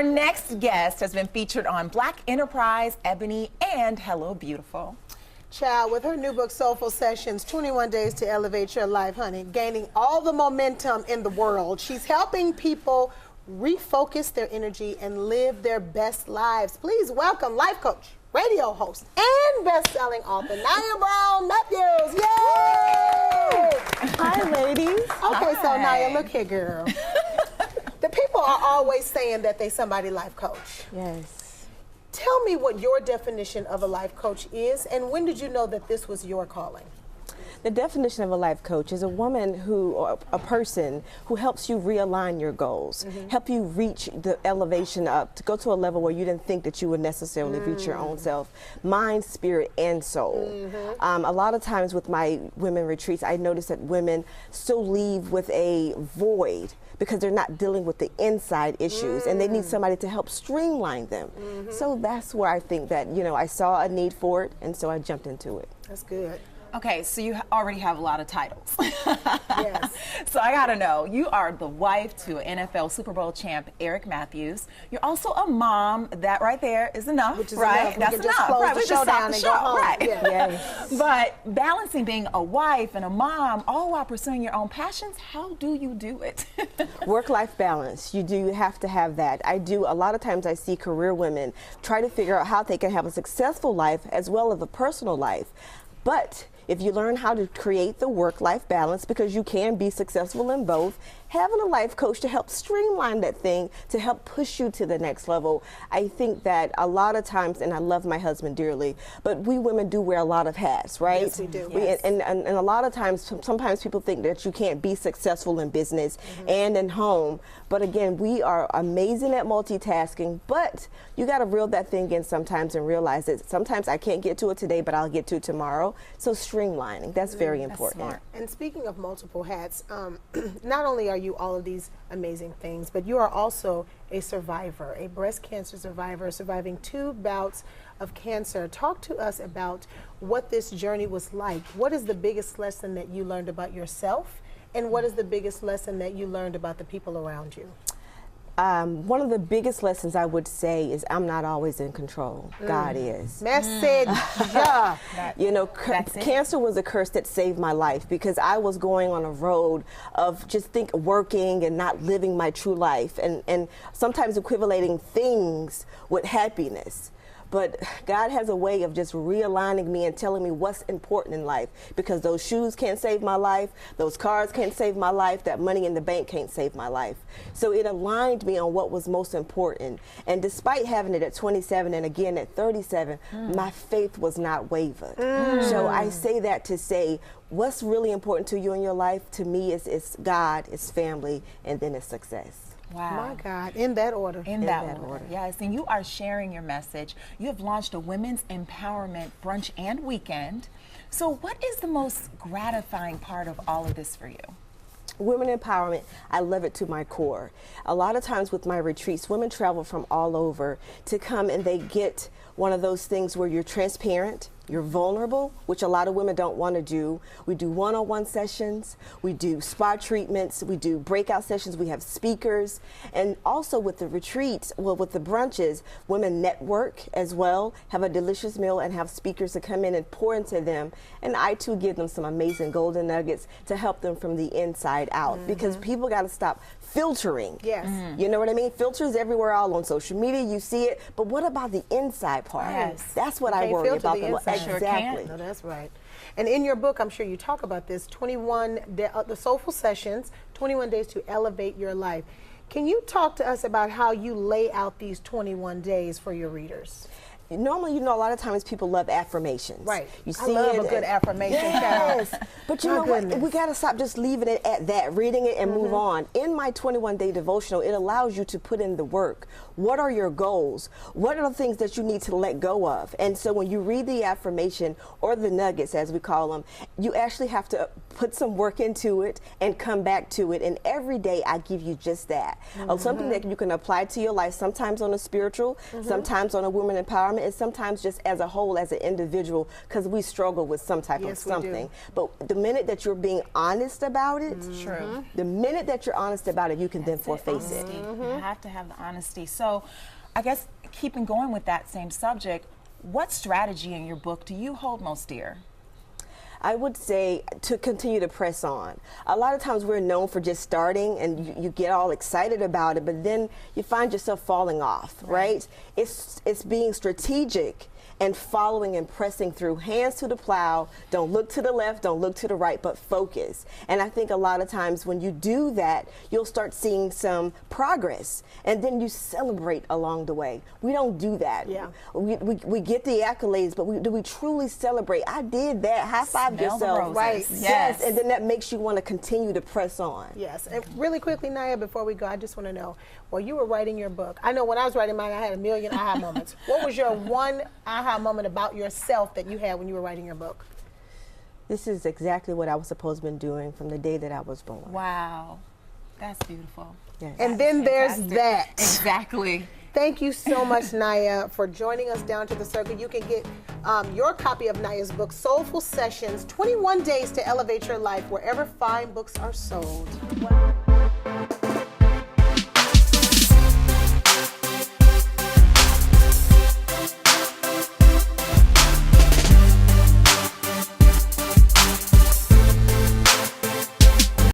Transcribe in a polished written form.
Our next guest has been featured on Black Enterprise, Ebony, and Hello Beautiful. Child, with her new book, Soulfood Sessions, 21 Days to Elevate Your Life, honey, gaining all the momentum in the world. She's helping people refocus their energy and live their best lives. Please welcome life coach, radio host, and best-selling author, Nia Brown Matthews. Yay! Hi, ladies. Okay, so Nia, look here, girl. The people are always saying that they somebody life coach. Yes. Tell me what your definition of a life coach is, and when did you know that this was your calling? The definition of a life coach is a woman who, or a person who helps you realign your goals, help you reach the elevation up, to go to a level where you didn't think that you would necessarily reach your own self, mind, spirit, and soul. A lot of times with my women retreats, I notice that women still leave with a void because they're not dealing with the inside issues and they need somebody to help streamline them. So that's where I think that, you know, I saw a need for it, and so I jumped into it. That's good. Okay, so you already have a lot of titles. Yes. So I gotta know, you are the wife to NFL Super Bowl champ Eric Matthews. You're also a mom. That right there is enough, Which is right? enough. That's We can just enough, close right? the We show just down stopped the and show, go home. right? Yeah. Yes. But balancing being a wife and a mom, all while pursuing your own passions, how do you do it? Work-life balance, you do have to have that. A lot of times I see career women try to figure out how they can have a successful life as well as a personal life. But if you learn how to create the work-life balance, because you can be successful in both, having a life coach to help streamline that thing, to help push you to the next level. I think that a lot of times, and I love my husband dearly, but we women do wear a lot of hats, right? Yes, we do. And a lot of times, sometimes people think that you can't be successful in business and in home. But again, we are amazing at multitasking, but you got to reel that thing in sometimes and realize that sometimes I can't get to it today, but I'll get to it tomorrow. So streamlining, that's very important. Smart. And speaking of multiple hats, not only are you all of these amazing things, but you are also a survivor, a breast cancer survivor, surviving 2 bouts of cancer. Talk to us about what this journey was like. What is the biggest lesson that you learned about yourself, and what is the biggest lesson that you learned about the people around you? One of the biggest lessons I would say is I'm not always in control. God is. Message. Yeah. You know, cancer was a curse that saved my life, because I was going on a road of just working and not living my true life, and sometimes equating things with happiness. But God has a way of just realigning me and telling me what's important in life, because those shoes can't save my life, those cars can't save my life, that money in the bank can't save my life. So it aligned me on what was most important. And despite having it at 27 and again at 37, my faith was not wavered. So I say that to say, what's really important to you in your life, to me, is God, is family, and then it's success. Wow. My God, in that order. In that order. Yes, and you are sharing your message. You have launched a women's empowerment brunch and weekend. So what is the most gratifying part of all of this for you? Women empowerment, I love it to my core. A lot of times with my retreats, women travel from all over to come, and they get one of those things where you're transparent, you're vulnerable, which a lot of women don't want to do. We do one-on-one sessions, we do spa treatments, we do breakout sessions, we have speakers, and also with the retreats, well, with the brunches, women network as well, have a delicious meal, and have speakers to come in and pour into them. And I too give them some amazing golden nuggets to help them from the inside out, because people got to stop filtering. Yes. You know what I mean? Filters everywhere, all on social media, you see it, but what about the inside part? Yes. That's what I Can't worry filter about. the inside. Sure Exactly. No, that's right. And in your book, I'm sure you talk about this, the Soulful Sessions, 21 Days to Elevate Your Life. Can you talk to us about how you lay out these 21 days for your readers? Normally, you know, a lot of times people love affirmations. Right. You I see love it a good affirmation. Yes. But you My know what? goodness. We got to stop just leaving it at that, reading it and move on. In my 21-day devotional, it allows you to put in the work. What are your goals? What are the things that you need to let go of? And so when you read the affirmation, or the nuggets as we call them, you actually have to put some work into it and come back to it. And every day I give you just that. Something that you can apply to your life, sometimes on a spiritual, sometimes on a women empowerment, empowerment is sometimes just as a whole, as an individual, because we struggle with some type of Yes, we something. do. But the minute that you're being honest about it, True. the minute that you're honest about it, you can then That's it, face it. honesty. You have to have the honesty. So I guess keeping going with that same subject, what strategy in your book do you hold most dear? I would say to continue to press on. A lot of times we're known for just starting and you get all excited about it, but then you find yourself falling off, right? It's being strategic and following and pressing through, hands to the plow. Don't look to the left, don't look to the right, but focus. And I think a lot of times when you do that, you'll start seeing some progress, and then you celebrate along the way. We don't do that. Yeah. We get the accolades, but do we truly celebrate? I did that. High five Smell the yourself. roses. Right. Yes. And then that makes you want to continue to press on. Yes. And really quickly, Naya, before we go, I just want to know, while you were writing your book, I know when I was writing mine, I had a million aha moments. What was your one aha moment about yourself that you had when you were writing your book? This is exactly what I was supposed to have been doing from the day that I was born. Wow. That's beautiful. Yes. And then there's Fantastic. that. Exactly. Thank you so much, Naya, for joining us down to the circle. You can get your copy of Naya's book, Soulful Sessions, 21 Days to Elevate Your Life, wherever fine books are sold.